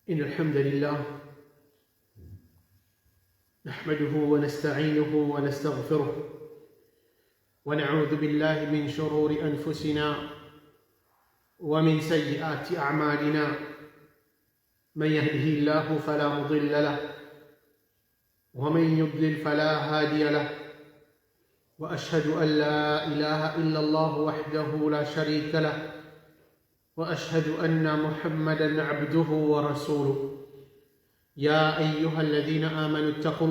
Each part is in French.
إن الحمد لله نحمده ونستعينه ونستغفره ونعوذ بالله من شرور أنفسنا ومن سيئات أعمالنا من يهده الله فلا مضل له ومن يضلل فلا هادي له وأشهد أن لا إله إلا الله وحده لا شريك له وأشهد أن محمدًا عبده ورسوله يا أيها الذين آمنوا اتقوا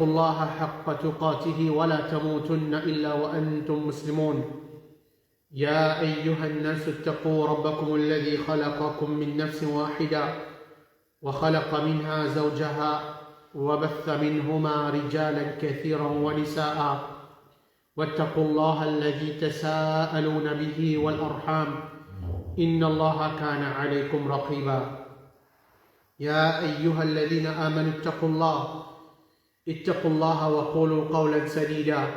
الله حق تقاته ولا تموتن إلا وأنتم مسلمون يا أيها الناس اتقوا ربكم الذي خلقكم من نفس واحدة وخلق منها زوجها وبث منهما رجالا كثيرا ونساء واتقوا الله الذي تساءلون به والأرحام إن الله كان عليكم رقيبا يا أيها الذين آمنوا اتقوا الله وقولوا قولا سديدا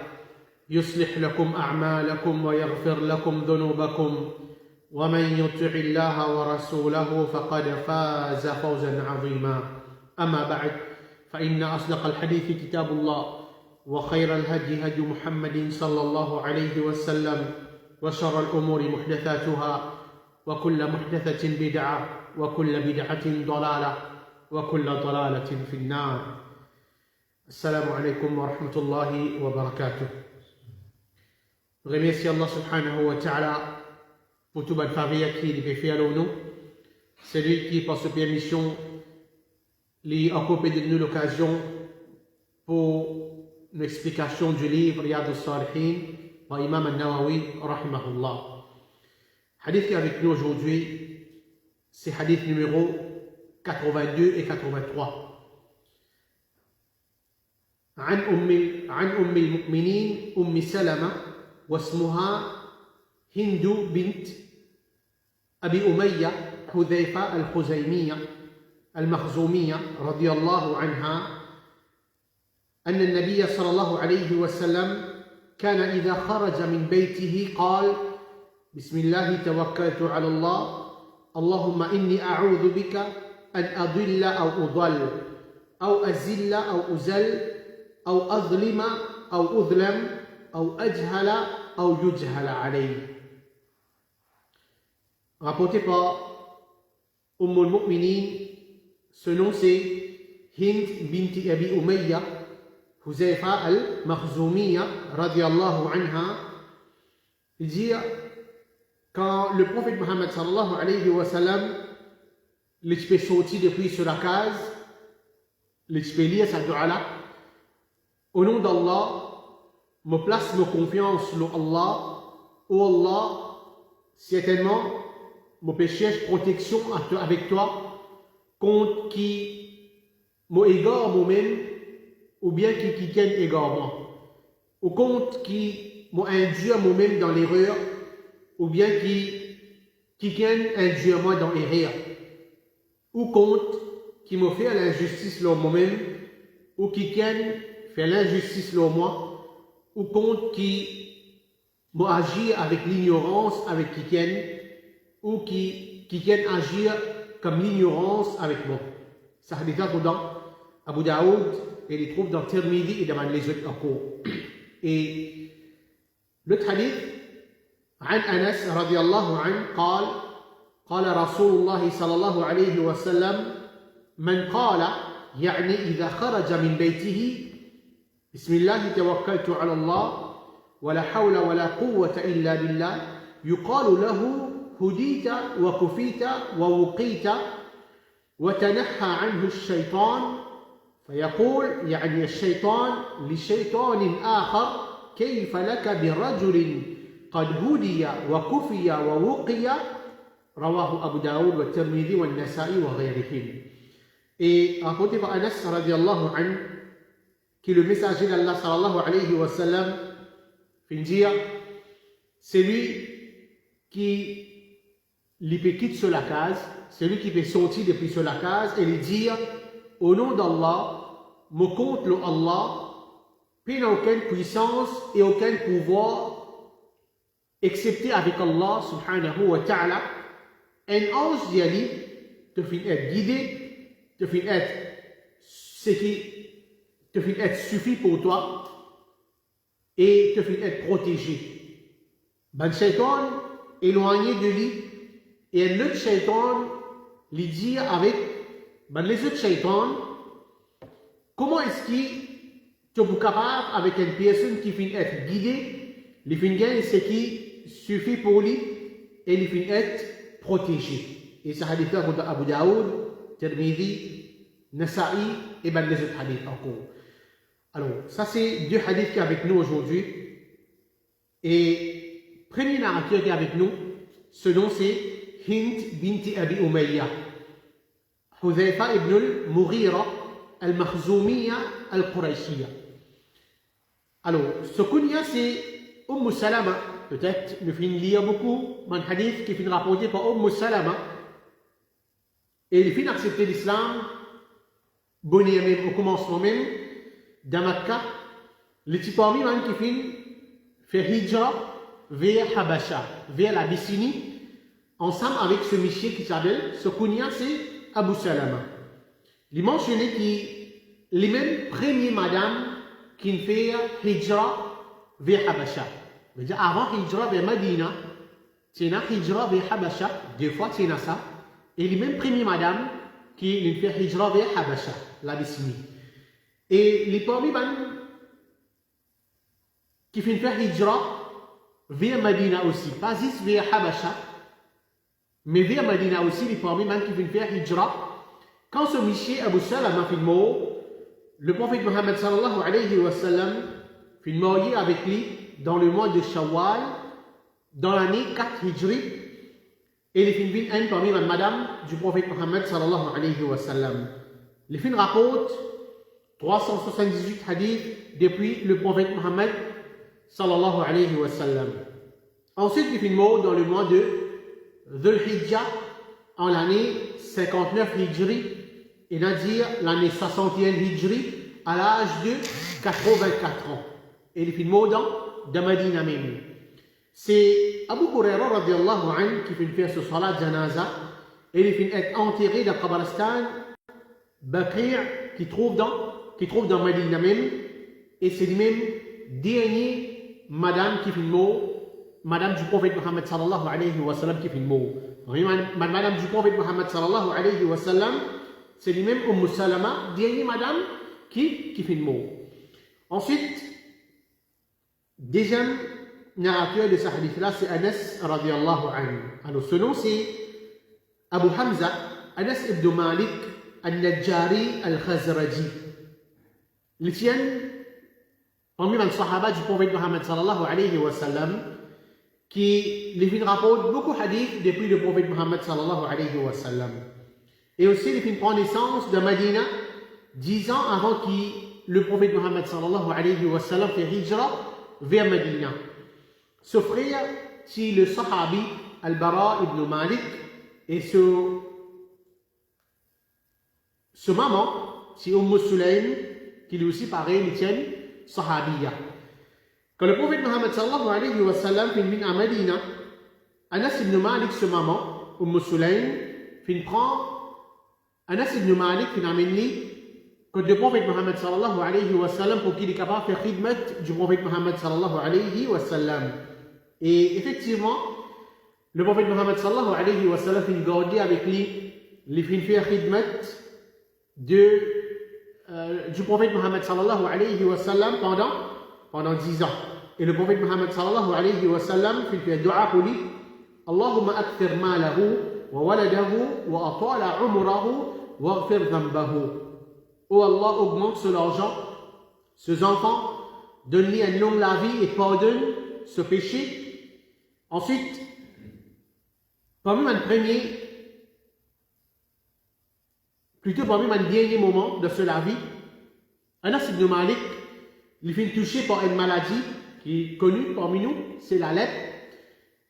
يصلح لكم أعمالكم ويغفر لكم ذنوبكم ومن يطع الله ورسوله فقد فاز فوزا عظيما أما بعد فإن أصدق الحديث كتاب الله وخير الهدي هدي محمد صلى الله عليه وسلم وشر الأمور محدثاتها وكل محدثة بدعة وكل بدعة ضلالة وكل ضلالة في النار. Assalamu alaikum wa rahmatullahi wa barakatuh. Je remercie Allah subhanahu wa ta'ala pour tout bonne faveur qu'il fait à nous. C'est lui qui, par sa permission, lui a accordé de nous l'occasion pour une explication du livre Riyad al-Salihin par Imam al-Nawawi rahimahullah. Hadith qui est avec nous aujourd'hui, c'est hadith numéro 82 et 83. عن أم المؤمنين أم سلمة واسمها هند بنت أبي أمية حذيفة الخزيمية المخزومية رضي الله عنها أن النبي صلى الله عليه وسلم كان إذا خرج من بيته قال بسم الله توكلت على الله اللهم إني أعوذ بك أن أضل أو أضل أو أزل أو أزل أو أظلم أو أظلم أو أجهل أو يجهل علي. Rapporté par al-Mu'minin, ce nom c'est Hind binti Abi Umayya Huzaifa al-Makhzoumiya radiyallahu anha. Il dit quand le prophète Mohammed sallallahu alayhi wa sallam est sorti depuis sur la case, l'expédier sa dua là. Au nom d'Allah, me place ma confiance sur Allah. Oh Allah, certainement, me péché protection avec toi contre qui m'égare moi-même ou bien qui tienne égarement. Ou contre qui m'induit moi-même dans l'erreur ou bien qui tienne induit moi dans l'erreur. Ou contre qui me fait l'injustice sur moi-même ou qui tienne fait l'injustice sur moi, ou contre qui agit avec l'ignorance avec qui tienne, ou qui tienne agir comme l'ignorance avec moi. Ça hadith dans Abu Daoud et il trouve dans Tirmidhi et dans les autres encore. Et le hadith عن أنس رضي الله عنه قال رسول الله صلى الله عليه وسلم من قال يعني إذا خرج من بيته بسم الله توكلت على الله ولا حول ولا قوة إلا بالله يقال له هديت وكفيت ووقيت وتنحى عنه الشيطان فيقول يعني الشيطان لشيطان آخر كيف لك برجل قد هدي وكفي ووقي رواه أبو داود والترمذي والنسائي وغيرهم. Et rapporté par Anas radiallahu anhu, qui est le messager d'Allah sallallahu alayhi wa sallam, fait dire, c'est lui qui quitte sur la case, c'est lui qui peut sortir depuis sur la case et lui dire, au nom d'Allah, me compte le Allah, puis n'a aucune puissance et aucun pouvoir, excepté avec Allah subhanahu wa ta'ala, un ange dit te fin être guidé, te fin être ce qui te fin être suffit pour toi et te fin être protégé. Ben shaitan éloigné de lui et un autre shaitan lui dit avec ben les autres shaitans comment est-ce qu'il tu es capable avec une personne qui finit être guidée, il finit gagner ce qui suffit pour lui et il finit être protégé. Et ce hadith-là, c'est Abu Daoud, Tirmidhi, Nasa'i et ben les autres hadiths encore. Alors, ça c'est deux hadiths qui sont avec nous aujourd'hui. Et premier narrateur qui est avec nous, ce nom c'est Hind binti Abi Umayya, Hudhayfa ibn al-Mughira al-Makhzumiyya al-Qurayshiyya. Alors, ce kunya c'est Salama. Peut-être nous finissons lire beaucoup un hadith qui finit rapporté par Salama. Et il finit accepter l'islam, bonnet même au commencement même, dans Makkah, le type parmi man qui finit faire hijra vers Habasha, vers l'Abyssinie, ensemble avec ce monsieur qui s'appelle, ce kunya c'est Abu Salama. Il mentionné qu'il les mêmes premières madames qui fait hijra vers Habasha. C'est-à-dire avant hijra vers Medina, c'est une hijra vers Habasha, deux fois c'est ça, et les mêmes premières madames qui fait hijra vers Habasha, l'Abyssinie. Et les premiers qui font faire hijra vers Medina aussi, pas juste vers Habasha, mais vers Medina aussi, les premiers qui font faire hijra. Quand ce monsieur Abu Salama fait mort, le prophète Mohammed sallallahu alayhi wa sallam fut marié avec lui dans le mois de Shawwal, dans l'année 4 Hijri, et les filles viennent parmi les madame du prophète Mohammed sallallahu alayhi wa sallam. Les filles rapportent 378 hadiths depuis le prophète Mohammed sallallahu alayhi wa sallam. Ensuite, les filles mortes dans le mois de Dhul Hijjah, en l'année 59 Hijri, et c'est-à-dire l'année 61 Hijri, à l'âge de 84 ans. Et les filles mortes dans Medina même. C'est Abu Huraira radiallahu anhu qui fait faire ce salat janaza, et il finit être enterré dans Qabristan Baqi' qui trouve dans Medina même, et c'est lui-même dernier madame qui fait mort, madame du prophète Mohammed sallallahu alayhi wa sallam qui fait mort. Madame du prophète Mohammed sallallahu alayhi wa sallam, c'est lui-même Salama, dernier madame qui fait mort. Ensuite, deuxième narrateur de ce hadith-là, c'est Anas radiallahu anhu. Alors, ce nom, c'est Abu Hamza, Anas ibn Malik al-Najjari al-Khazraji. Il tient parmi les sahaba du prophète Mohammed sallallahu alayhi wa sallam, qui les rapporte beaucoup de hadiths depuis le prophète Mohammed sallallahu alayhi wa sallam. Et aussi, il prend naissance de Medina 10 ans avant que le prophète Mohammed sallallahu alayhi wa sallam fait hijra vers Medina. Ce frère, c'est le sahabi Al-Bara ibn Malik, et ce maman, c'est Sulaym, qui lui aussi pareil, il tient sahabiya. Quand le prophète Mohammed sallallahu alayhi wa sallam vient à Medina, Anas ibn Malik, ce maman, Sulaym, prend Anas ibn Malik, qui amène que le prophète Mohammed sallallahu alayhi wa sallam pour qu'il est capable de faire khidmat du prophète Mohammed sallallahu alayhi wa sallam. Et effectivement, le prophète Mohammed sallallahu alayhi wa sallam finit garder avec lui les fins faire khidmat du prophète Mohammed sallallahu alayhi wa sallam pendant 10 ans. Et le prophète Mohammed sallallahu alayhi wa sallam finit faire dua pour lui. Allahumma akthir malahu wa waladahu wa atala umrahu wa ghfir dhanbahu. Oh Allah, augmente son argent, ses enfants, donne-lui une longue la vie et pardonne ce péché. Ensuite, parmi mon dernier moment de la vie, Anas ibn Malik, il fait touché par une maladie qui est connue parmi nous, c'est la lèpre.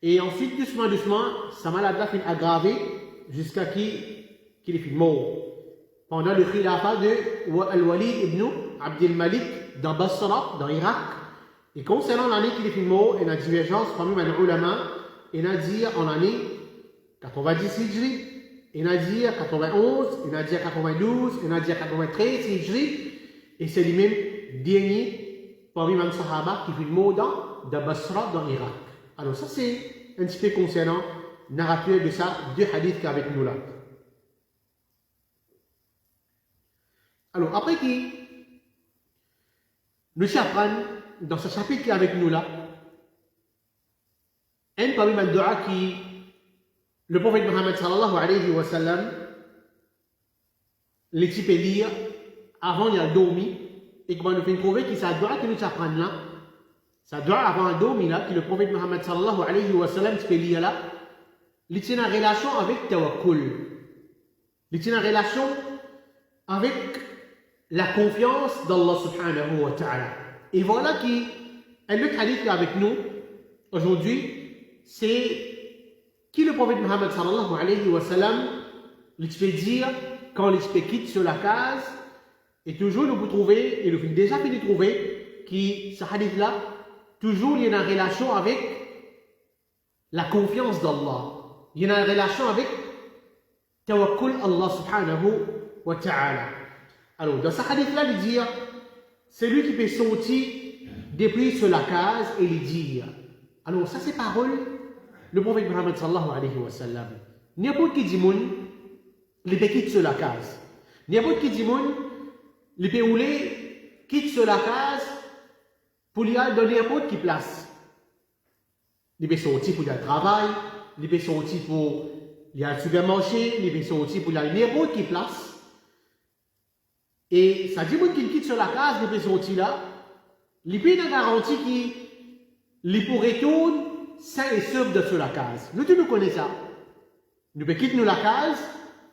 Et ensuite, doucement, sa maladie a fait aggraver jusqu'à qu'il est mort. Pendant le khilafa de Al-Walid ibn Abdel Malik dans Basra, dans Irak. Et concernant l'année qu'il est mort, il y a une divergence parmi les ulama, il y a dit en l'année 90 Hijri il y en a dit 91, il y en a dit 92, il y en a dit 93, Hijri, et c'est les mêmes derniers parmi les Sahaba qui vivent mot de Basra dans l'Irak. Alors ça c'est un petit peu concernant le narrateur de ça, deux hadiths qu'avec nous là. Alors après qui nous apprend dans ce chapitre qui est avec nous là, un parmi les doigts qui le prophète Mohammed sallallahu alayhi wa sallam les types lire avant il a dormi et comment nous fait trouver que ça doit que nous apprendre là, ça doit avant un dormi là que le prophète Mohammed sallallahu alayhi wa sallam type lire là, il tient en relation avec tawakkul, il tient en relation avec la confiance d'Allah subhanahu wa ta'ala. Et voilà qui un autre hadith qui est avec nous aujourd'hui, c'est qui le prophète Mohammed sallallahu alayhi wa sallam, il fait dire quand il fait quitte sur la case, et toujours nous vous trouvez, et nous avons déjà fini de trouver, que ce hadith là, toujours il y a une relation avec la confiance d'Allah. Il y a une relation avec tawakkul Allah subhanahu wa ta'ala. Alors, dans ce hadith-là, il dit, c'est lui qui peut sortir depuis sur la case et lui dire. Alors, ça, c'est parole, le prophète Muhammad sallallahu alayhi wa sallam. N'importe qui dit, il peut quitter sur la case. N'importe qui dit, il peut rouler, quitte sur la case pour lui aller dans n'importe qui place. Il peut sortir pour aller au travail, il peut sortir pour aller au supermarché, il peut sortir pour aller n'importe qui place. Et ça dit qu'il quitte sur la case, il peut sortir là, il peut une garantie qu'il pourrait retourner sain et sauf de sur la case. Nous connaissons ça. Nous peut quitter la case,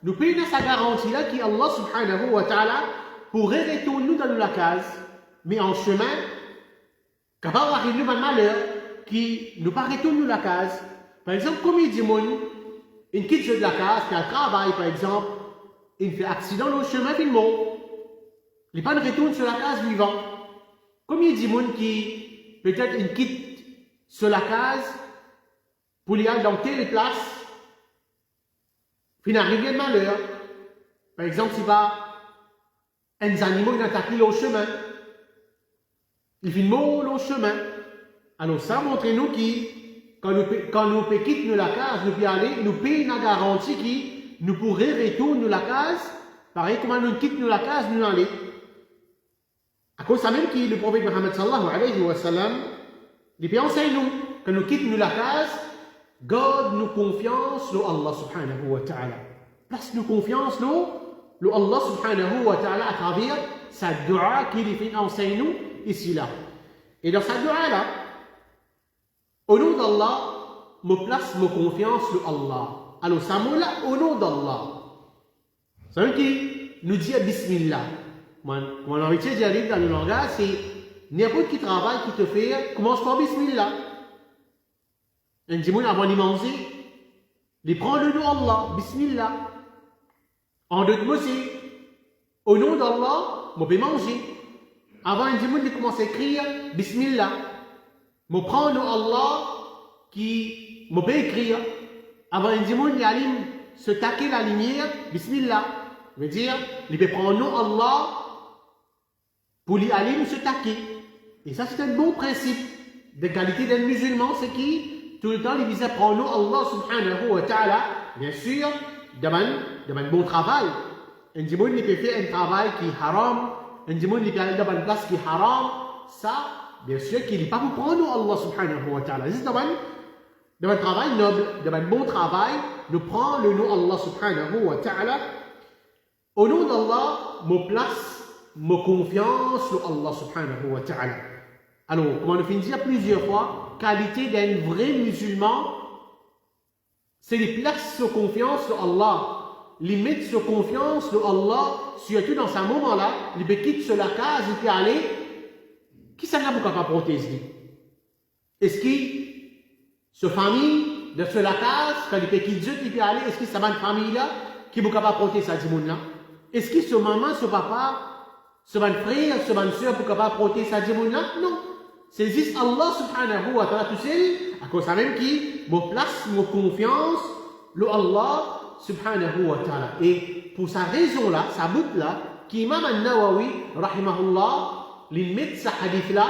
nous payons sa garantie là qui Allah subhanahu wa ta'ala pourrait retourner nous dans la case, mais en chemin, quand on arrive nous un malheur qui nous pas retourner nous la case. Par exemple, comme il dit il quitte sur la case, qui a un travail par exemple, il fait accident dans le chemin, il mort. Il n'est pas de retour sur la case vivant. Comme il dit qui peut-être il quitte sur la case pour aller dans telle place, puis il arrive un malheur. Par exemple, si un animal attaque le chemin, il fait mort au chemin. Alors ça montre nous que quand nous quittons la case, nous pouvons aller, nous payons une garantie qui nous pourrait retourner la case, pareil comme nous quittons la case, nous allons. À cause de ça même que le prophète Mohammed sallallahu alayhi wa sallam, il peut enseigner nous, quand nous quittons la case, garde-nous confiance dans Allah subhanahu wa ta'ala. Place-nous confiance dans Allah subhanahu wa ta'ala à travers sa dua qu'il fait enseigner nous ici là. Et dans sa dua là, au nom d'Allah, me place ma confiance dans Allah. Alors ça mot là, au nom d'Allah. Ça veut dire nous dit Bismillah. Mon héritier j'arrive dans le langage, c'est n'importe qui travail qui te fait, commence par Bismillah. Un dimanche avant de manger, il prend le nom d'Allah, Bismillah. En d'autres mots, c'est au nom d'Allah, je peux manger. Avant un dimanche, il commence à écrire Bismillah. Je prends le nom d'Allah qui me peut écrire. Avant un dimanche, il allait se taquer la lumière, Bismillah. Je veux dire, il peut prendre le nom d'Allah pour lui aller se taquer. Et ça, c'est un bon principe de qualité d'un musulman, c'est qui, tout le temps, il disait prendre Allah subhanahu wa ta'ala, bien sûr, de un bon travail. Un dimanche, il peut faire un travail qui est haram, un dimanche, il peut aller dans une place qui est haram, ça, bien sûr, qu'il n'est pas pour prendre Allah subhanahu wa ta'ala. C'est dans un travail noble, dans un bon travail, nous prenons le nom Allah subhanahu wa ta'ala. Au nom d'Allah, me place ma confiance sur Allah subhanahu wa ta'ala. Alors, comme on a fait dire plusieurs fois, qualité d'un vrai musulman, c'est de placer sa confiance sur Allah. Il met sa confiance sur Allah, surtout dans ce moment-là, il peut quitter sur la case, il peut aller. Qui s'en a pour pas protéger? Est-ce que sa famille, de sur la case, quand il peut quitter Dieu, il peut aller, est-ce que ça va une famille-là qui ne peut pas protéger sa dimoun-là? Est-ce que ce maman, ce papa, ce frère, ce soeur pour capable protéger sa dimoun-là? Non. C'est juste Allah subhanahu wa ta'ala tout seul, à cause de même qui me place, me confiance, le Allah, subhanahu wa ta'ala. Et pour sa raison là, sa bout là, qu'Imam al-Nawawi, rahimahullah, il met ce hadith là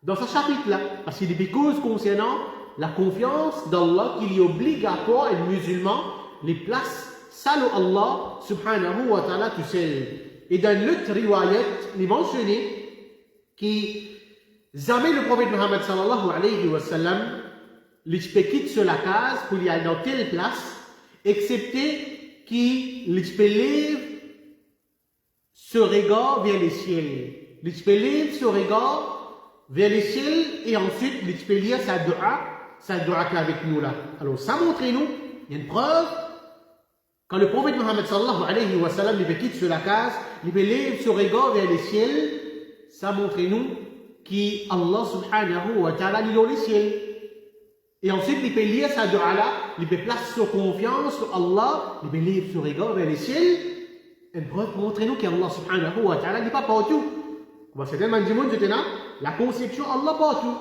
dans ce chapitre là. Parce qu'il y a des causes concernant la confiance d'Allah qu'il est obligatoire et musulman les places salut Allah subhanahu wa ta'ala tout seul. Et dans l'autre riwayat, il est mentionné que jamais le prophète Muhammad sallallahu alayhi wa sallam il quitte sur la case pour y aller dans telle place, excepté qu'il lève ce regard vers les ciels. Il lève ce regard vers les ciels et ensuite il peut lire sa dua qu'avec nous là. Alors ça montre-nous, il y a une preuve, quand le prophète Muhammad sallallahu alayhi wa sallam il quitte sur la case, il lève ce regard vers les ciels, ça montre-nous qu'Allah subhanahu wa ta'ala il est dans les ciels. Et ensuite, il peut lire sa dua là, il peut placer sa confiance sur Allah, il peut lire son regard vers les ciels. Une preuve pour montrer nous qu'Allah subhanahu wa ta'ala n'est pas partout. Comme certains disent, la conception Allah partout.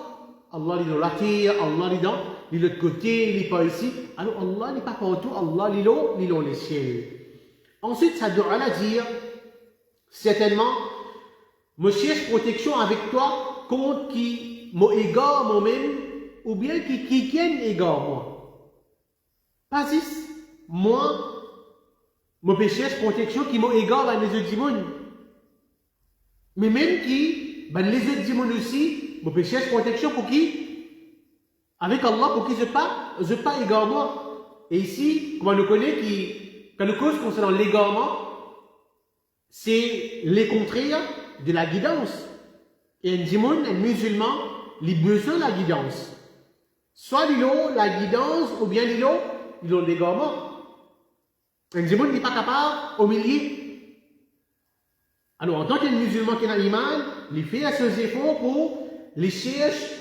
Allah est dans la terre, Allah est dans l'autre côté, il n'est pas ici. Alors Allah n'est pas partout, Allah est dans les ciels. Ensuite, sa dua là dit, certainement, je cherche protection avec toi contre qui m'égare moi-même ou bien qui tienne égard moi. Pas ici, moi, je cherche protection qui m'égare dans les autres démons. Mais même qui, dans les autres démons aussi, je cherche protection pour qui? Avec Allah, pour qui je pas égare moi. Et ici, comme on nous connaît, quand nous cause concernant l'égarement, c'est les contraires de la guidance. Et un démon, un musulman, il a besoin de la guidance. Soit il a la guidance, ou bien il a l'égarement. Un démon n'est pas capable au milieu. Alors, en tant que musulman qui a l'iman, il fait ses efforts pour les chercher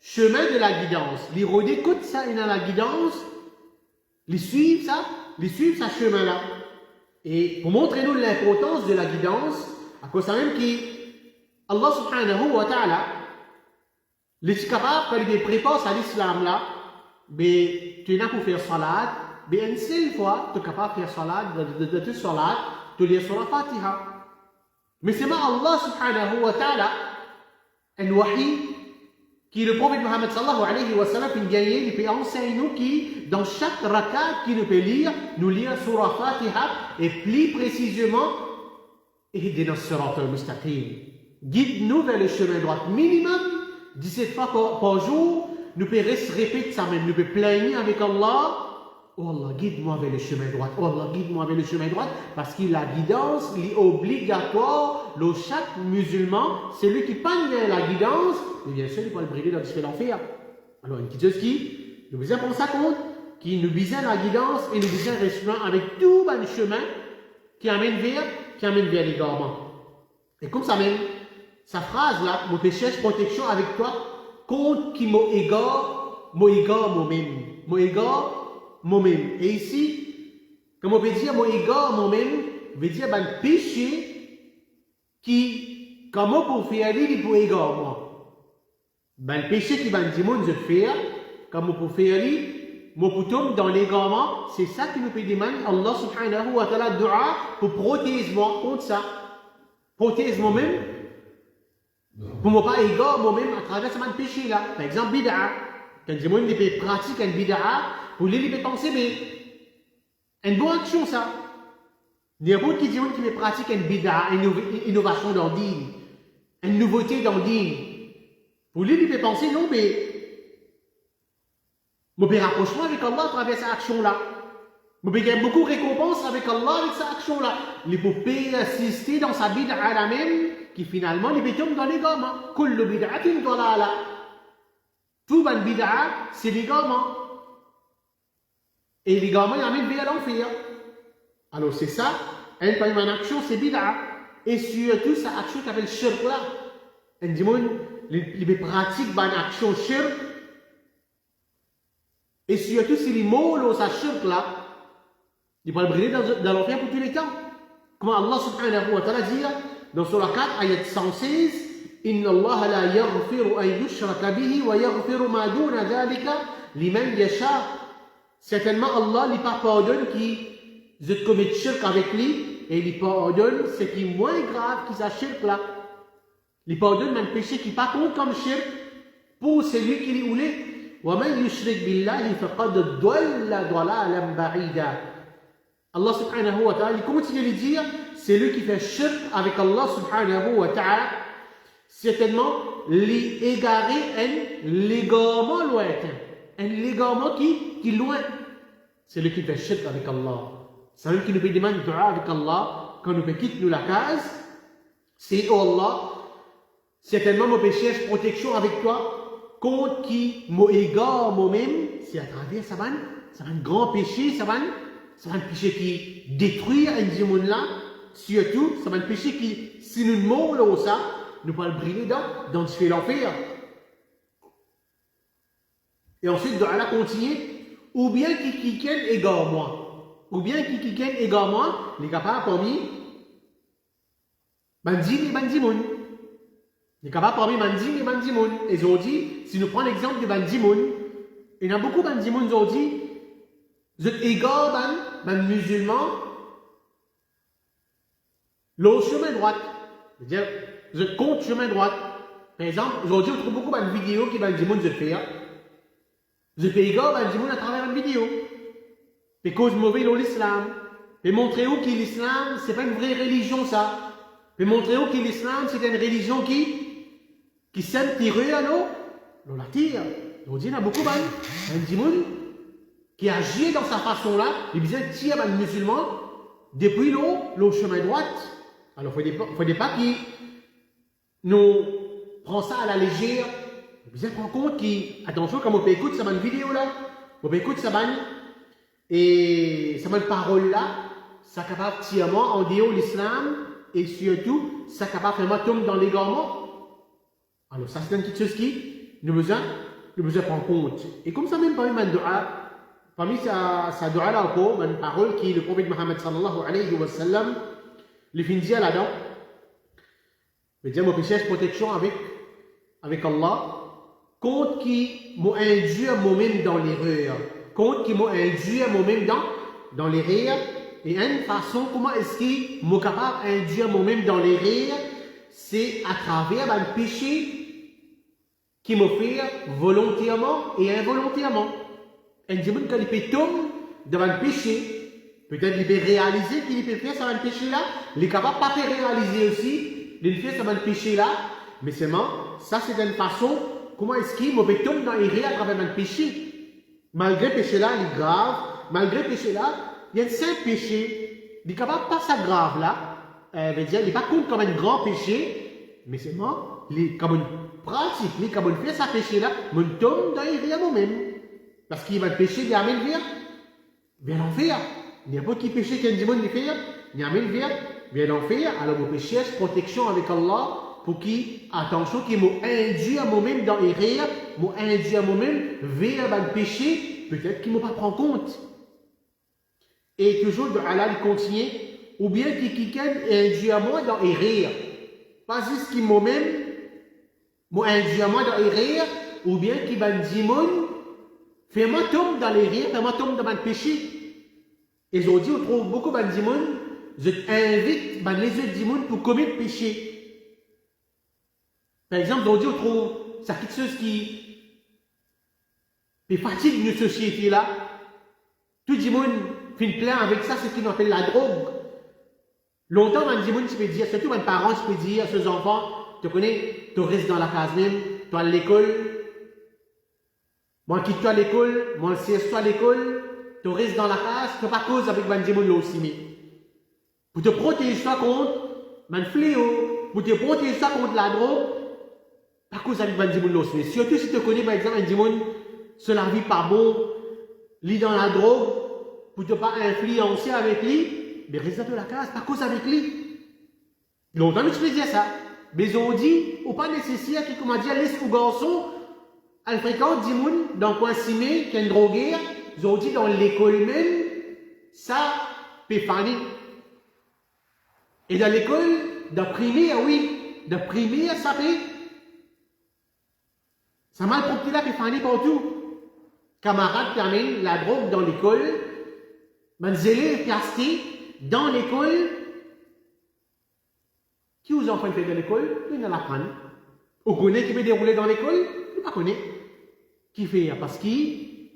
chemin de la guidance. Il redécoute ça, il a la guidance, il suit ça chemin là. Et pour montrer nous l'importance de la guidance, à cause de ça même qu'Allah subhanahu wa ta'ala, il est capable, quand il prépare à l'islam là, mais tu es là pour faire salat, mais une seule fois, tu es capable de faire salat, de te salat, de lire sur la Fatiha. Mais c'est Allah subhanahu wa ta'ala, un wahi, qui le prophète Muhammad sallallahu alayhi wa sallam, il peut enseigner nous qui, dans chaque rakat qu'il peut lire, nous lire sur la Fatiha, et plus précisément, Ihdina as-sirata al-mustaqim. Guide-nous vers le chemin droit. Minimum 17 fois par jour, nous pouvons répéter ça même. Nous pouvons plaigner avec Allah. Oh Allah, guide-moi vers le chemin droit. Oh Allah, guide-moi vers le chemin droit. Parce que la guidance est obligatoire. Le chaque musulman, celui qui passe vers la guidance, et bien sûr, il va le brûler dans l'enfer. Alors, une petite chose qui, nous besoin prendre ça compte, qui nous besoin la guidance et nous besoin rester avec tout le chemin qui amène vers l'égarement. Et comme ça même, sa phrase là, mon péché, protection avec toi, contre qui m'égare moi-même. Et ici, comme on peut dire m'égare moi-même, veut dire le péché qui, comment pour faire il pour égarer moi. Le péché qui va dire moi je faire, comment pour faire moi pour tomber dans l'égarement, c'est ça qui nous peut demander Allah subhanahu wa ta'ala dua pour protéger moi contre ça. Protéger moi-même, pour ne pas égarer moi-même à travers ce péché là. Par exemple, bid'a. Quand je dis qu'il pratique une bid'a, pour lui, il peut penser, mais une bonne action ça. N'importe qui dit qu'il pratique une bid'a, une innovation dans le dîme, une nouveauté dans le dîme. Pour lui, il peut penser, non, mais je peux rapprocher avec Allah à travers cette action-là. Je peux gagner beaucoup de récompenses avec Allah avec cette action-là. Il peut assister dans sa bid'a la même, qui finalement, il peut tomber dans les gamins. Kullu bid'atin dalala. Tout ban bid'a, c'est l'égarement. Et l'égarement, il amène vers l'enfer. Alors c'est ça, une action, c'est bid'a. Et surtout, cette action qui appelle shirk là. Un démon, il pratique une action shirk. Et surtout, si les mots dans sa shirk là, il va le brûler dans l'enfer pour tous les temps. Comment Allah subhanahu wa ta'ala dit dans Surah 4, ayat 116, إن الله لا يغفر أن يشرك به ويغفر ما دون ذلك لمن يشاء. certainement Allah lui pas pardonne qui commet shirk avec lui, et il pardonne ce qui est moins grave qui sa shirk là. Il pardonne un péché qui pas compte comme shirk pour celui qui l'y oulé. وَمَنْ يُشْرِكْ بِاللَّهِ فَقَدْ ضَلَّ ضَلَالًا بَعِيدًا. Allah subhanahu wa ta'ala, il continue de dire, c'est lui qui fait shirk avec Allah subhanahu wa ta'ala, certainement l'égaré un l'égarement lointain, un l'égarement qui est loin. C'est lui qui fait shirk avec Allah. C'est lui qui nous fait demander dua avec Allah, quand nous quittons nous la case, c'est oh Allah, certainement mon péché, je protection avec toi, contre qui mon égard moi-même, c'est à travers ça va un grand péché, ça va un péché qui détruit un diamant là, surtout, ça va un péché qui, si nous mourons là, ça, nous pouvons le brûler dans ce fait l'enfer. Et ensuite, Allah continue, ou bien qui égare moi, ou bien qui égare moi, les capables parmi Bandim et Bandimoun. Les capables parmi Bandim et Bandimoun. Et aujourd'hui, si nous prenons l'exemple de Bandimoun, il y a beaucoup de Bandimoun aujourd'hui, vous êtes égard ban musulmans, le chemin droit. C'est-à-dire, vous êtes contre chemin droit. Par exemple, aujourd'hui, on trouve beaucoup de vidéos qui Bandimoun se fait. Vous êtes égard Bandimoun à travers une vidéo. Et cause mauvaise dans l'islam. Et montrer où que l'islam, c'est pas une vraie religion ça. Et montrer où que l'islam, c'est une religion qui s'aime tirer à l'eau. On la tire. Aujourd'hui, il y a beaucoup Bandimoun qui agit dans sa façon-là, il vient tirer les musulmans depuis le chemin droit. Alors, il ne faut pas qu'ils nous prennent ça à la légère. Il faut prendre compte attention, quand on peut écouter cette vidéo-là, on peut écouter cette et cette parole-là, ça est capable de tirer en dehors de l'islam et surtout, ça est capable de faire tomber dans l'égarement. Alors, ça, c'est une petite chose qui nous besoin prendre compte. Et comme ça, même parmi les dua, parmi sa dua là encore, une parole qui le prophète Mohammed sallallahu alayhi wa sallam, le fin dit là-dedans, il dit, mon péché, protection avec Allah, contre qui m'a induit moi-même dans l'erreur, contre qui m'a induit moi-même dans l'erreur, et une façon, comment est-ce qu'il m'a capable d'induire moi-même dans l'erreur, c'est à travers un péché qui m'a fait volontairement et involontairement. Un dimanche, quand il peut tomber dans un péché, peut-être il peut réaliser qu'il peut faire ça, un péché-là, il est capable de pas faire réaliser aussi, il fait ça, un péché-là, mais seulement, ça c'est une façon, comment est-ce qu'il peut tomber dans l'erreur à travers un péché. Malgré le péché-là, il est grave, malgré le péché-là, il y a un simple péché, il est capable de pas ça grave là, il n'est pas compte comme un grand péché, mais seulement, il est comme une pratique, il est comme une fait ça péché-là, mais il tombe dans l'erreur moi-même. Parce qu'il va le péché, il amène vers l'enfer. N'importe qui péché qu'un démon fait, il amène vers l'enfer. Alors, mon péché, c'est protection avec Allah pour qui, attention, qui m'a induit à moi-même dans l'erreur, m'a induit à moi-même vers le péché, peut-être qu'il ne m'a pas pris compte. Et toujours, de Allah, il continue, ou bien qui induit à moi dans l'erreur. Pas juste qui moi-même m'a induit à moi dans l'erreur, ou bien qui va le démon. Fais-moi tomber dans les rires, fais-moi tomber dans le péché. Et aujourd'hui, on trouve beaucoup de démons, je t'invite les autres démons pour commettre le péché. Par exemple, aujourd'hui, on trouve ça quelque chose qui fatigue une société là. Tout démon fait plein avec ça, c'est ce qu'on appelle la drogue. Longtemps, un démon, tu peux dire, surtout un parent, tu peux dire à ses enfants, tu connais, tu restes dans la case même, tu vas à l'école. Moi, quitte-toi à l'école, moi, sieste-toi à l'école, tu restes dans la classe, tu n'as pas cause avec Bandimoun là aussi. Pour te protéger toi contre un fléau, pour te protéger toi contre la drogue, pas cause avec Bandimoun là aussi. Surtout si tu connais par exemple un Bandimoun, cela vit pas bon, lit dans la drogue, pour ne pas influencer avec lui, mais reste dans la classe, pas cause avec lui. Longtemps, je peux dire ça. Mais on dit, ou pas nécessaire, qui, comme on dit, laisse aux garçons, elle fréquente des gens dans le coin cimé, qui est une droguée, ils ont dit dans l'école même, ça peut faner. Et dans l'école, de primaire, oui, de primaire, ça peut. Ça mal pour là, peut faner partout. camarades qui amènent la drogue dans l'école, les élèves qui restent dans l'école, qui vous enfants fait dans l'école, ils n'en apprennent. Vous connaissez qui peut dérouler dans l'école, vous ne pas connaissez. Qui fait parce qu'ils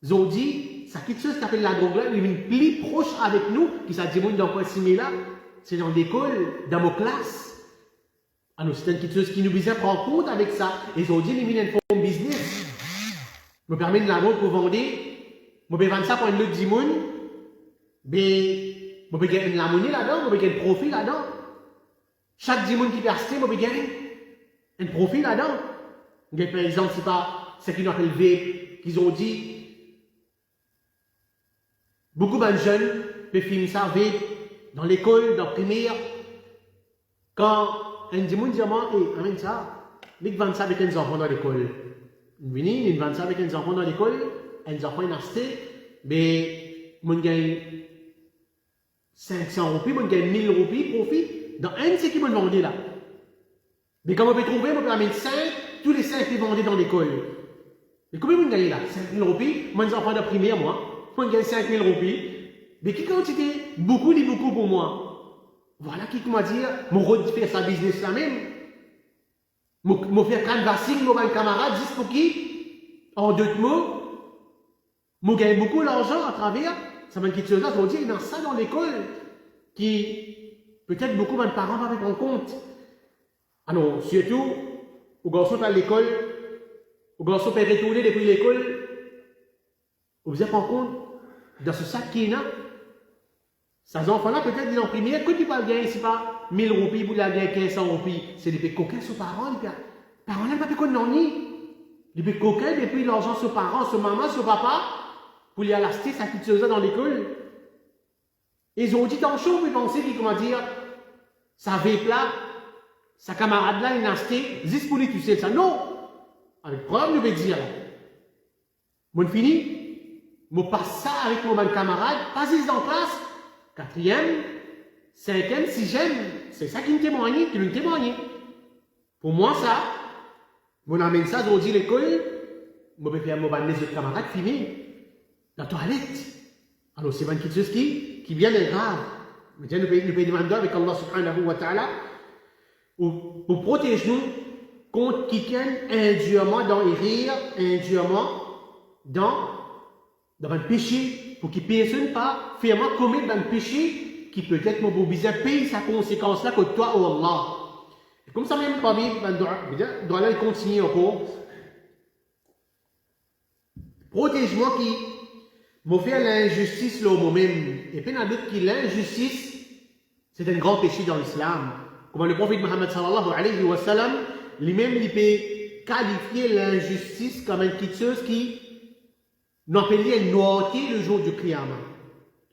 ont dit, ça quelque chose qui appelle la drogue là, il est plus proche avec nous, qui ça dit dans quoi similaire, c'est dans l'école, dans nos classes. Alors c'est quelque chose qui nous besoin prendre compte avec ça. Ils ont dit, ils ont un business. Me permet de la drogue pour vendre, je peux vendre ça pour un autre dimoun, mais je peux gagner la monnaie là-dedans, je peux gagner le profit là-dedans. Chaque dimoun qui peut acheter, je peux gagner un profit là-dedans. Par exemple, c'est pas ce qu'ils appellent vape, qu'ils ont dit, beaucoup de jeunes peuvent finir ça vape dans l'école, dans la primaire. Quand un dimoun dit à moi, hey, amène ça, ils vendent ça avec un enfant dans l'école. Ils vendent ça avec un enfant dans l'école, un enfant acheté, mais ils gagnent 500 roupies, ils gagnent 1000 roupies, profit, dans un de ces qui m'ont vendu là. Mais quand on peut trouver, on peut amener 5, tous les 5 qui vendus dans l'école. Mais combien vous gagnez là? 5 000 roupies, moi les enfants de primaire, moi gagne 5 000 roupies. Mais qui quantité? Beaucoup pour moi. Voilà qui m'a dit, mon rôle de faire sa business là même. Je fais canvassing, mon camarade, juste pour qui? En d'autres mots, je gagne beaucoup d'argent à travers, ça m'a quelque chose là, je me dis, il y a ça dans l'école, qui, peut-être beaucoup de parents ne prennent en compte. Alors, surtout, aux garçons à l'école, aux garçons peuvent retourner depuis l'école, vous vous rendez compte, dans ce sac qui est là, ces enfants-là, peut-être, ils ont primaire, quand ils parlent gagner, c'est pas 1000 roupies, vous l'avez gagné 1500 roupies, c'est des petits coquins sur parents, les parents n'ont pas pu connaître, des petits coquins, depuis l'argent sur parents, sur maman, sur papa, pour les acheter, ça quitte ça dans l'école. Ils ont dit dans le show, ils pensaient, comment dire, ça vape là, sa camarade là, il a acheté, juste pour lui, tu sais ça. Non! Avec preuve, je vais dire. Moi, fini, je passe ça avec mon camarade, pas juste dans la classe, 4e, 5e, 6e, c'est ça qui me témoigne, qui me témoigne. Pour moi, ça, je amène ça, je dis l'école, je vais faire mon autres camarades fini, dans la toilette. Alors, c'est quelque chose qui vient de grave. Mais nous pouvons demander avec Allah subhanahu wa ta'ala, pour protéger nous contre quelqu'un indûment dans l'erreur, indûment dans un péché, pour qu'il ne personne pas faire commettre un péché qui peut-être mon beau bizarre paye sa conséquence là que toi ou Allah. Et comme ça même pas bien, doit aller continuer encore. Protège-moi qui m'a fait l'injustice là au moi-même. Et puis il y en a d'autres qui l'injustice, c'est un grand péché dans l'islam. Comme le prophète Mohammed sallallahu alayhi wa sallam, lui-même, il peut qualifier l'injustice comme quelque chose qui nous appelle une noirté le jour du Qiyamah.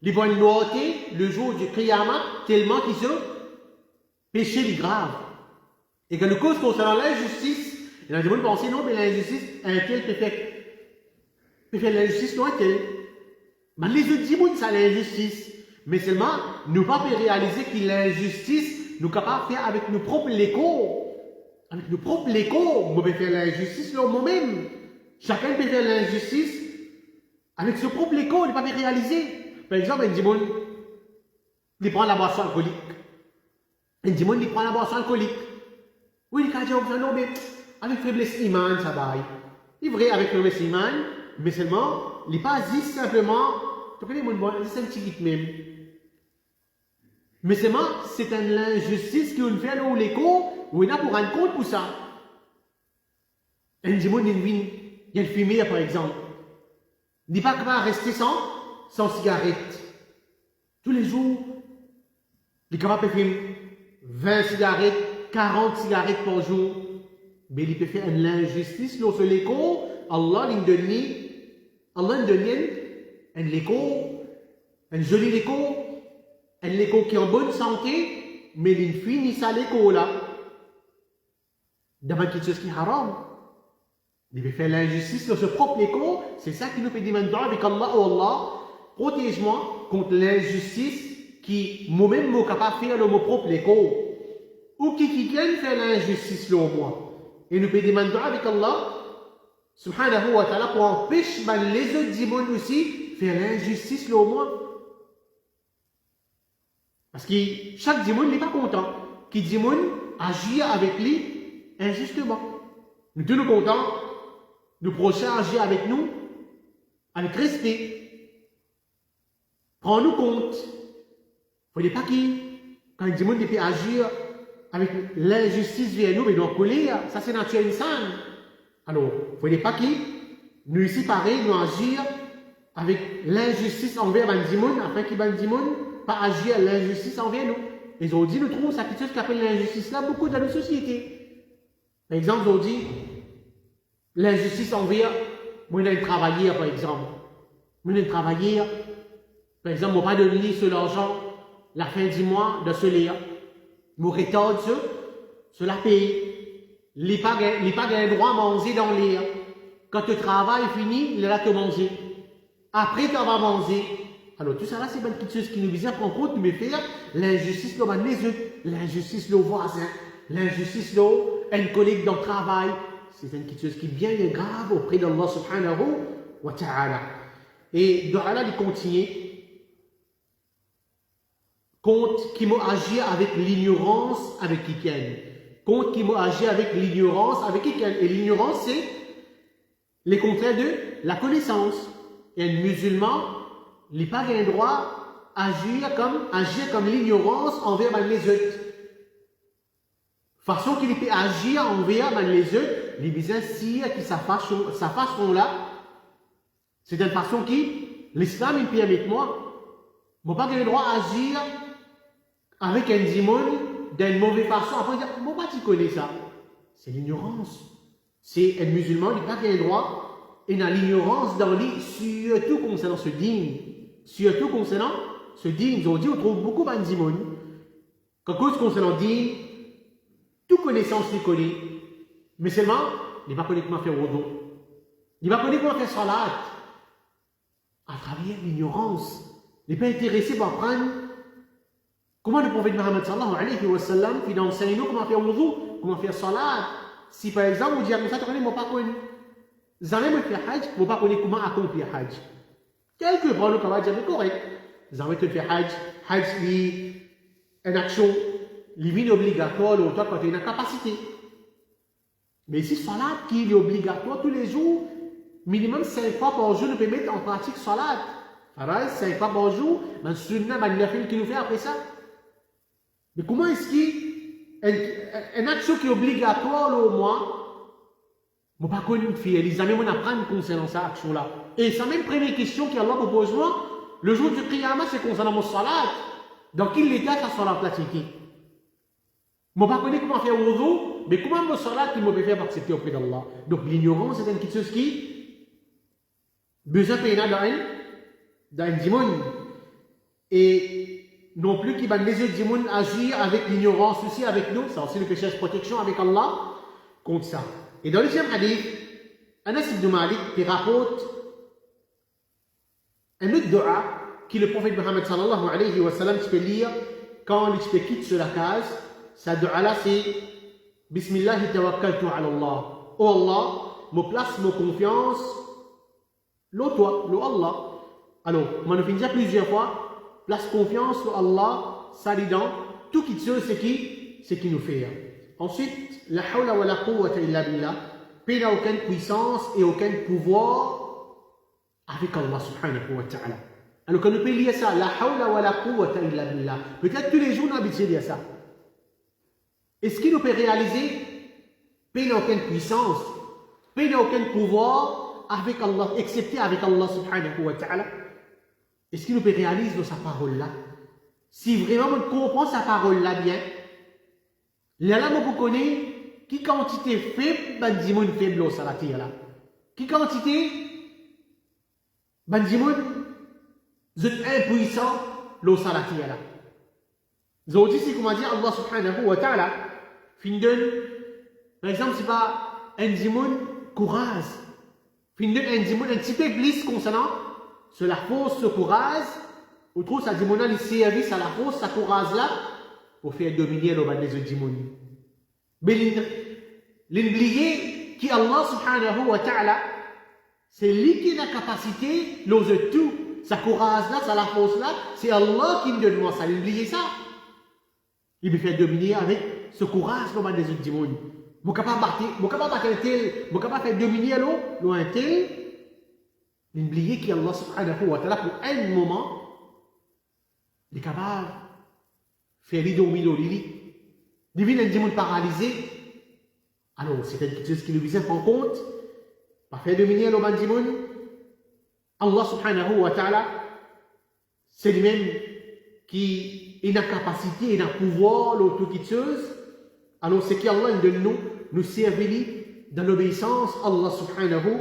Il voit une noirté le jour du Qiyamah tellement qu'il se péché est grave. Et que le cause concernant l'injustice, il y a des gens qui pensent non, mais l'injustice, un tel peut faire l'injustice, non, un tel. Mais les autres disent ça l'injustice. Mais seulement, nous ne pouvons pas réaliser que l'injustice, nous sommes capables de faire avec nos propres lécos. Avec nos propres lécos, on peut faire l'injustice moi-même. Chacun peut faire l'injustice avec son propre léco, il ne peut pas réaliser. Par exemple, un dimon, il prend la boisson alcoolique. Un dimon, il prend la boisson alcoolique. Oui, il dit, non, mais avec faiblesse iman, ça va. Il est vrai avec faiblesse iman, mais seulement, il n'est pas juste simplement, tu connais mon bon, c'est un petit guide même. Mais seulement, c'est une injustice qu'on fait dans l'écho, où il a pour rendre compte pour ça. Un dimon, il y a une fumier, par exemple. Il n'est pas capable de rester sans cigarette. Tous les jours, il est capable de faire 20 cigarettes, 40 cigarettes par jour. Mais il peut faire une injustice sur l'écho. Allah lui donne un l'écho, un joli l'écho, un l'écho qui est en bonne santé, mais il finit ça l'écho là. Devant quelque chose qui est haram. Il peut faire l'injustice sur ce propre écho. C'est ça qui nous fait demander avec Allah, oh Allah, protège-moi contre l'injustice qui moi-même suis capable de faire dans mon propre écho. Ou qui vient faire l'injustice sur moi. Et nous peut demander avec Allah subhanahu wa ta'ala pour empêcher les autres démons aussi faire l'injustice là au moins. Parce que chaque démon n'est pas content. Qui démon agit avec lui injustement. Nous tous nous contents, nos prochains agissent avec nous avec respect. Prends-nous compte. Il ne faut pas quand un démon peut agir avec l'injustice vers nous, mais nous en colère, ça c'est nature insane. Alors, il ne faut pas nous ici pareil, nous agir avec l'injustice envers un démon, afin qu'il un démon pas agir l'injustice envers nous. Et aujourd'hui, nous trouvons ça quelque chose qu'appelle l'injustice là beaucoup dans nos sociétés. Par exemple, aujourd'hui, l'injustice envers moi, un travailleur, par exemple. Moi, un travailleur, par exemple, moi, pas de lit sur l'argent, la fin du mois, de ce lire. Moi, rétorde sur la paye. Il n'a pas droit à manger dans l'air. Quand le travail est fini, il est là te manger. Après, tu vas manger. Alors, tout ça là, c'est quelque chose qui nous vise à prendre compte, nous faire l'injustice dans les autres, l'injustice dans le voisin, l'injustice dans un collègue dans le travail. C'est quelque chose qui est bien grave auprès d'Allah subhanahu wa ta'ala. Et dans Allah, il continue. Compte qui m'a agi avec l'ignorance avec quelqu'un. Compte qui m'a agi avec l'ignorance avec quelqu'un. Et l'ignorance, c'est les contraires de la connaissance. Et un musulman, il n'a pas le droit d'agir comme l'ignorance envers les autres. Façon qu'il peut agir envers les autres, les besoins si qui sa façon là, c'est une façon qui l'islam il permet avec moi. Je n'ai pas le droit d'agir avec un démon d'une mauvaise façon. Après dire, moi pas tu connais ça. C'est l'ignorance. C'est un musulman, il n'a pas le droit, et dans l'ignorance dans lui, surtout concernant ce dîme. Surtout concernant ce dîme, aujourd'hui on trouve beaucoup de démons. Quand cause concernant dîme, toute connaissance il connaît. Mais seulement, il ne va pas connaître comment faire wudu. Il ne va pas connaître comment faire salat. À travers l'ignorance. Il n'est pas intéressé par apprendre comment le prophète Mohammed sallallahu alayhi wa sallam il enseigne nous comment faire wudu, comment faire salat. Si par exemple, on dit comme ça, tu connais, moi pas connu. Jamais me faire hajj, moi pas connaître comment accomplir hajj. Quelque part, nous va dire, mais correct. Jamais te faire hajj. Hajj, c'est une action, c'est obligatoire, toi quand tu as une capacité. Mais ici, salat qui est obligatoire tous les jours, minimum 5 fois par jour, nous pouvons mettre en pratique salat. Pareil, 5 fois par jour, mais sunna, il qui nous fait après ça. Mais comment est-ce qu'une action qui est obligatoire au mois, je ne sais pas comment faire, les amis, on apprend concernant cette action-là. Et c'est même première question qu'Allah me pose moi, le jour du Qiyamah, c'est concernant mon salat. Dans quel état ça sera pratiqué? Je ne sais pas comment faire wudu, mais comment mon salat qui me peut faire accepter auprès d'Allah. Donc l'ignorance, c'est quelque chose qui besoin dans un démon. Et non plus qui va les autres démons agir avec l'ignorance aussi avec nous. Ça aussi le péché de protection avec Allah contre ça. Et dans le deuxième hadith, Anas ibn Malik qui rapporte un autre dua que le prophète Mohammed sallallahu alayhi wa sallam peut lire quand il quitte sur la case. Cette dua là c'est Bismillah tawakkaltu ala Allah. Oh Allah, me place ma confiance, toi, Allah. Alors, on a fait plusieurs fois, place confiance en Allah, ça dit dans tout qui tue, c'est qui nous fait. Ensuite, la hawla wa la quwwata illa billah, il n'a aucune puissance et aucun pouvoir avec Allah subhanahu wa ta'ala. Alors, quand nous pouvons lire ça, la hawla wa la quwwata illa billah, peut-être tous les jours, on a habitué à lire ça. Est-ce qu'il nous peut réaliser, il n'a aucune puissance, il n'a aucun pouvoir avec Allah, excepté avec Allah subhanahu wa ta'ala? Est-ce qu'il nous peut réaliser dans sa parole-là? Si vraiment on comprend sa parole-là bien, là, on connaît qui quantité faible, ben dimon faible au salatir là. Qui quantité, ben dimon, vous êtes impuissant au salatir là. Vous avez dit, c'est comment dire Allah subhanahu wa ta'ala, par exemple, c'est pas un dimon courage. Un dimon un petit peu plus concernant sur la force, ce courage, ou trop ça dimon les services à la force, sa courage là, pour faire dominer le bas des autres dimons. Mais l'oublier qui Allah subhanahu wa ta'ala C'est lui qui a la capacité, l'ose tout. Sa courage là, sa force là, c'est Allah qui nous donne ça. N'oubliez ça. Il me fait dominer avec ce courage là des autres démons. Je ne peux pas battre un tel, je ne peux pas faire dominer un tel. N'oubliez qu'Allah subhanahu wa ta'ala, pour un moment, il est capable de faire les dominer. Il vient un démon paralysé. Alors, c'est quelque chose qui nous vise à prendre compte. Pas faire dominer le démon. Allah subhanahu wa ta'ala, c'est lui-même qui a la capacité et le pouvoir, l'auto-chose. Alors, c'est qu'Allah de nous servir dans l'obéissance à Allah subhanahu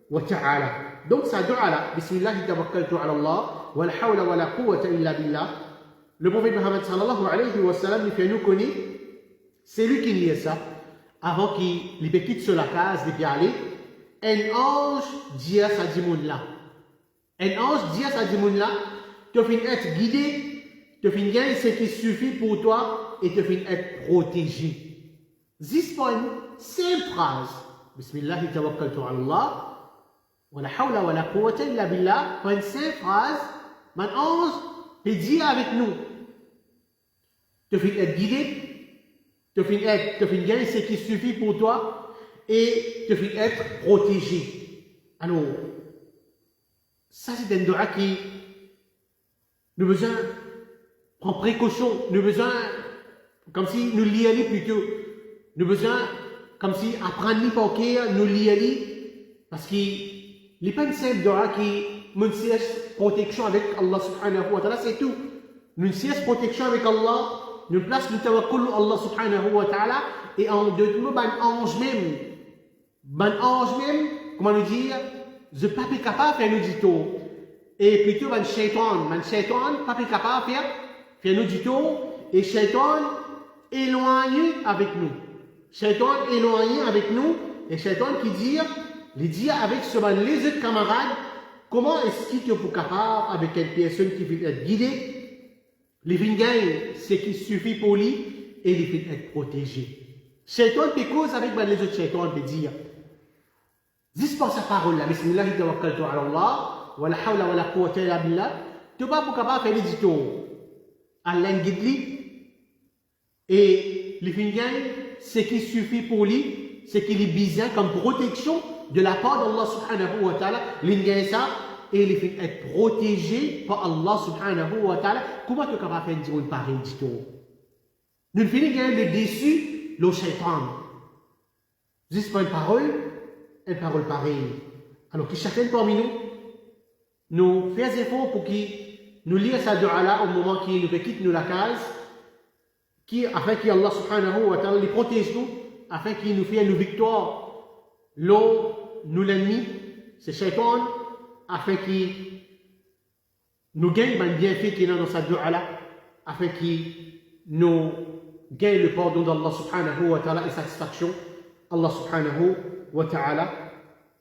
wa ta'ala. Donc, ça dua là, Bismillah, tawakkaltu ala Allah, wa la hawla wa la quwwata illa billah. Le prophète Muhammad sallallahu alayhi wa sallam, il fait nous connaître, c'est lui qui dit ça, avant qu'il quitte sur la case, il aller, un ange dit à sa dimoun là. Un ange dit à sa dimoun là, tu finis être guidé, tu finis gagner ce qui suffit pour toi et tu finis être protégé. C'est pas une simple phrase. Bismillah, tawakkaltu ala Allah. Wa la hawla wa la quwwata illa billah. Pas une simple phrase. Mon ange peut dire avec nous. Tu finis être guidé, tu finis gagner ce qui suffit pour toi et tu finis être protégé. Alors, ça c'est un dua qui nous besoin prendre précaution, nous besoin comme si nous l'y aller plutôt, nous besoin comme si apprendre l'y par nous l'y aller parce qu'il n'est pas une simple dua qui nous cesse protection avec Allah subhanahu wa ta'ala, c'est tout. Nous cesse protection avec Allah, nous place le tawakkul Allah subhanahu wa ta'ala et en deux mots, ange même, comment nous dire, je ne suis pas capable de faire nous dire tout. Et plutôt, shaitan, pas capable de faire nous dire tout. Et shaitan éloigné avec nous. Shaitan éloigné avec nous. Et shaitan qui dit, avec les autres camarades, comment est-ce qu'il est capable, avec une personne qui veut être guidée, les vingagnes, c'est qu'il suffit pour lui, et il veut être protégé. Shaitan peut cause avec les autres shaitan, peut dire, dis pas sa parole là, Bismillah, tawakkaltu ala Allah, wa la hawla wa la quwwata illa billah, tu n'es pas capable de faire l'édito. Allah guide lui, et les vingagnes, c'est qu'il suffit pour lui, c'est qu'il est besoin comme protection de la part d'Allah subhanahu wa ta'ala, l'ingé ça, et il fait être protégé par Allah subhanahu wa ta'ala. Comment tu es capable de faire une pareille du tout? Nous finissons gagner le déçu, le shaitan. Juste pas une parole pareille. Alors que chacun parmi nous fait des efforts pour qu'il nous lise sa dua là au moment qu'il nous quitte nous la case, afin qu'Allah subhanahu wa ta'ala les protège nous, afin qu'il nous fasse une victoire. Nous l'ennemi, c'est shaitan, afin qu'il nous gagne le bienfait qu'il a dans sa dua là, afin qu'il nous gagne le pardon d'Allah subhanahu wa ta'ala et satisfaction. Allah subhanahu wa ta'ala,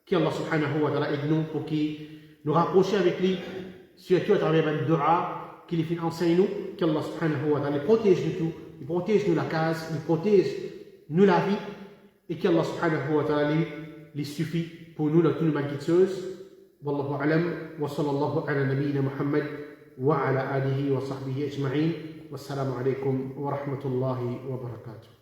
qu'Allah subhanahu wa ta'ala aide nous pour qu'il nous rapproche avec lui, surtout à travers le dua qu'il fait enseigner nous, qu'Allah subhanahu wa ta'ala protège nous tout, il protège nous la case, il protège nous la vie, et qu'Allah subhanahu wa ta'ala lui suffit pour nous dans toutes nos malquiteuses. والله أعلم وصلى الله على نبينا محمد وعلى آله وصحبه أجمعين والسلام عليكم ورحمة الله وبركاته.